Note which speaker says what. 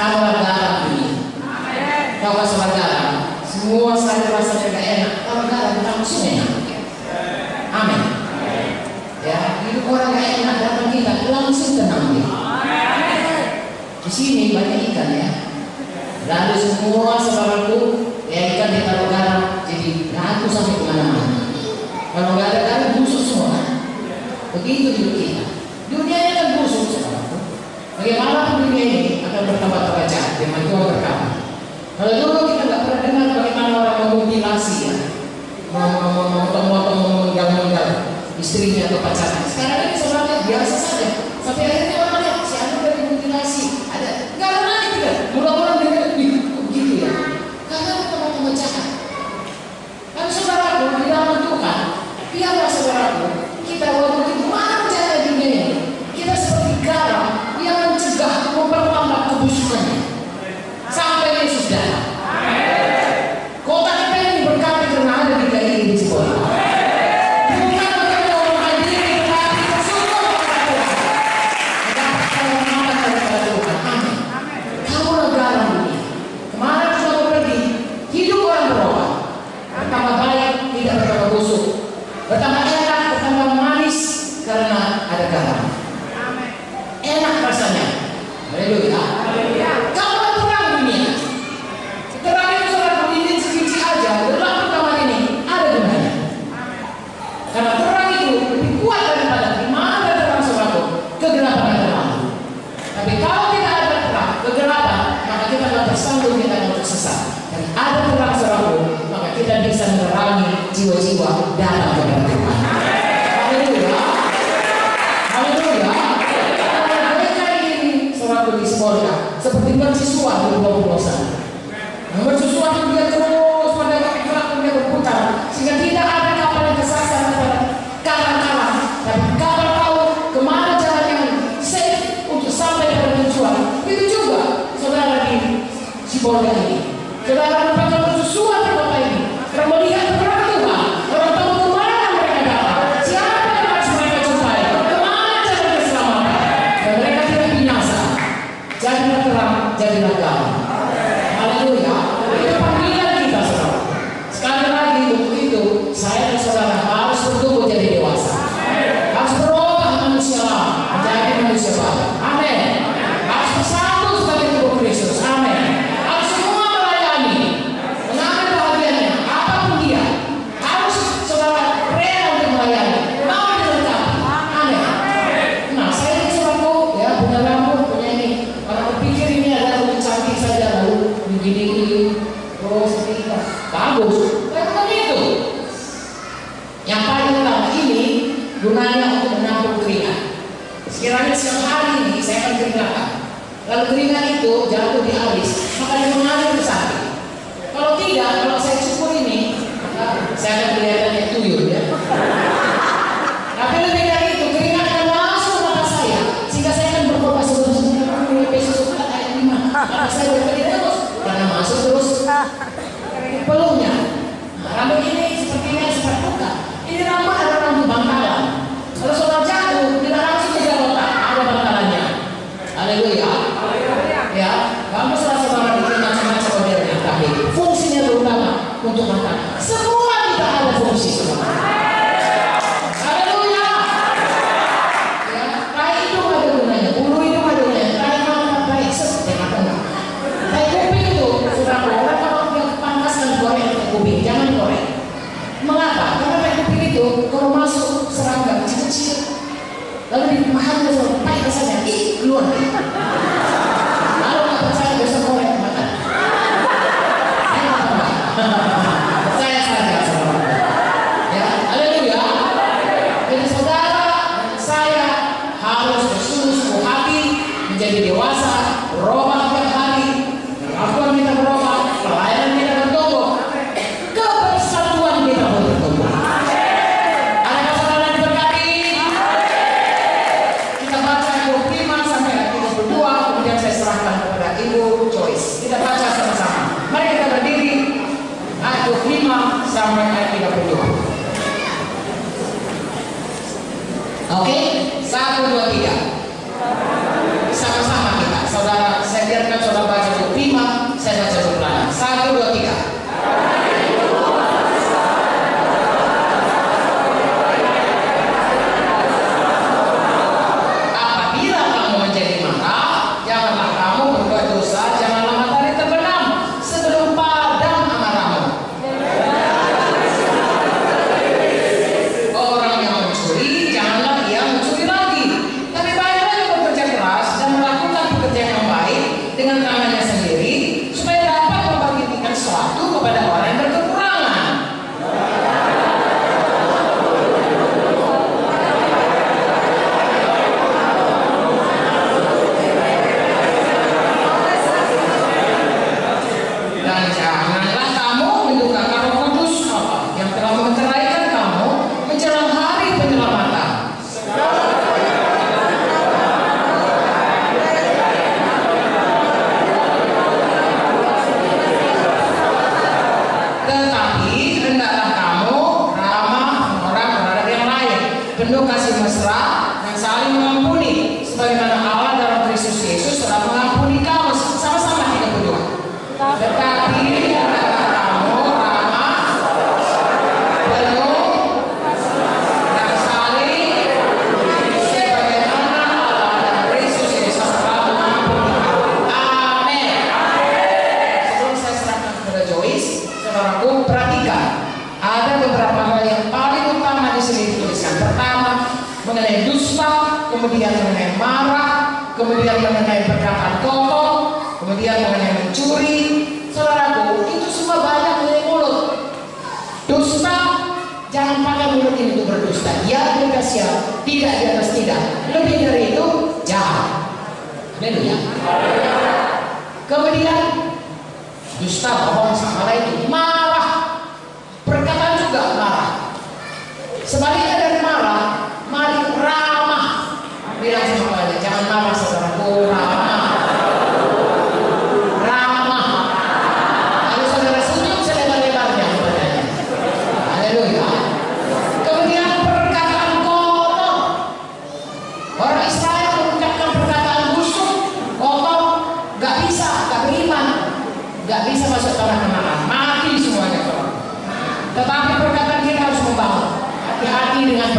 Speaker 1: Kamu garam dunia. Kau kasih garam, semua sayur rasanya gak enak. Kalau garam langsung enak. Amin. Ya, hidup orang gak enak datang kita langsung tenang dia. Di sini banyak ikan ya. Lalu semua saudaraku, ya ikan ditaruh garam, jadi ratu sampai kemana-mana. Kalau nggak ada garam busuk semua. Begitu hidup kita. Dunia ini kan busuk saudaraku. Bagaimana dunia ini akan bertambah jahat, firman Tuhan berkata. Kalau dulu kita nggak pernah dengar bagaimana orang memutilasi ya, memotong-motong, menggal-nggal istrinya atau pacarnya. Sekarang ini saudara biasa saja. Sampai akhirnya orang lihat si anu dari mutilasi ada. Nggak ada lagi tidak. Mula-mula dia begitu ya. Karena pertama-tama jahat. Tapi saudaraku di dalam Tuhan, biarlah saudaraku kita walaupun itu mana jahat dunia ini, kita seperti garam yang mencegah memperlambat kebusukannya sampai Yesus datang. Kota kita ini berkati karena ada di kiri di sekolah. Bertambah enak, bertambah manis karena ada garam. Enak rasanya. Haleluya. Kalau terang dunia, terang itu saudara lilin sebiji aja, gelap kamar ini ada gunanya. Karena terang itu lebih kuat daripada di mana ada terang saudara, kegelapan yang terlalu. Tapi kalau tidak ada terang, kegelapan, maka kita tidak tersandung, kita akan tersesat. Dan ada terang saudara, maka kita bisa menerangi jiwa-jiwa dalam kebenaran Tuhan. Haleluya. Haleluya. Mereka ini saudara di sekolah seperti mercusuar di bawah sana. Mercusuar itu dia terus pada gerak dia berputar sehingga tidak ada kapal yang kesasar pada karang-karang. Dan kapal tahu kemana jalan yang safe untuk sampai pada tujuan. Itu juga saudara di Sibolga ini. Saudara merupakan mercusuar di kota ini. Orang melihat kebenaran Tuhan, orang tahu kemana mereka datang, siapa yang harus mereka jumpai, kemana jalan keselamatan, dan mereka tidak binasa. Jadilah terang, jadilah garam. Haleluya. Itu panggilan kita saudara. Sekali lagi untuk itu, saya dan saudara harus bertumbuh jadi dewasa, harus berubah manusia lama menjadi manusia baru. Amin. Harus bersatu sebagai tubuh Kristus. Amin. Harus semua melayani, mengambil bahagiannya. Apapun dia, harus saudara rela untuk melayani, mau dilengkapi. Amin. Nah, saya ini saudaraku ya punya rambut, punya ini. Orang berpikir ini adalah lebih cantik saja lalu begini, terus kita bagus. Tapi bukan itu. Yang paling utama ini gunanya untuk menampung keringat. Sekiranya siang hari ini saya akan keringatan, lalu keringat itu jatuh di alis, maka dia mengalir ke samping. Kalau tidak, kalau saya cukur ini, saya akan kelihatannya tuyul ya. Tapi lebih dari itu, keringat akan masuk ke mata saya, sehingga saya akan berubah sebenarnya mulai besok sudah ayat 5. Karena saya berpikir terus, karena masuk terus peluhnya. Nah, rambut ini sepertinya sempat buka. Ini rambut adalah rambut bangkalan. Kalau saudara jatuh, tidak langsung tidak otak, ada bangkalannya. Haleluya. Ya, kamu saudara-saudara bikin macam-macam modelnya, tapi fungsinya terutama untuk makan. Semua kita ada fungsi semua. Haleluya. Ya, tai hidung ada gunanya, bulu hidung ada gunanya, tai mata, tai sesuatu enggak. Tai kuping itu, saudara, orang kalau dia pantaskan goreng tai kuping, jangan goreng. Mengapa? Karena tai kuping itu kalau masuk serangga kecil-kecil, lalu dimakan dengan tai rasanya, keluar. Lalu nggak percaya besok goreng makan. Saya saja saudara. Ya, haleluya. Jadi saudara dan saya harus bersungguh-sungguh hati menjadi dewasa, berubah tiap hari, kemampuan kita berubah, pelayanan kita bertumbuh, kebersatuan kita bertumbuh. Adakah saudara diberkati? Kita baca 25 sampai 32, kemudian saya serahkan kepada Ibu Joyce. Kita baca sama-sama. Mari kita berdiri. Ayat 25 sampai ayat 32. Oke, 1, 2, 3. Sama-sama kita. Saudara, saya biarkan saudara baca ada beberapa hal yang paling utama di sini dituliskan. Pertama, mengenai dusta, kemudian mengenai marah, kemudian mengenai perkataan kotor, kemudian mengenai mencuri. Saudaraku, itu semua banyak dari mulut. Dusta, jangan pakai mulut ini untuk berdusta. Ya, di atas ya, tidak di atas tidak. Lebih dari itu, jahat. Haleluya. Kemudian dusta, bohong, sama lain, marah. Perkataan juga marah. Sebaliknya dari marah, mari ramah. Bilang sama kalian, jangan marah saudaraku, ramah. Ramah. Kalau saudara senyum selebar-lebarnya kepadanya. Haleluya. Kemudian perkataan kotor. Orang Israel mengucapkan perkataan busuk, kotor, gak bisa, gak beriman, gak bisa masuk tanah Kanaan, mati semuanya. Tetapi perkataan kita harus membangun. Hati-hati dengan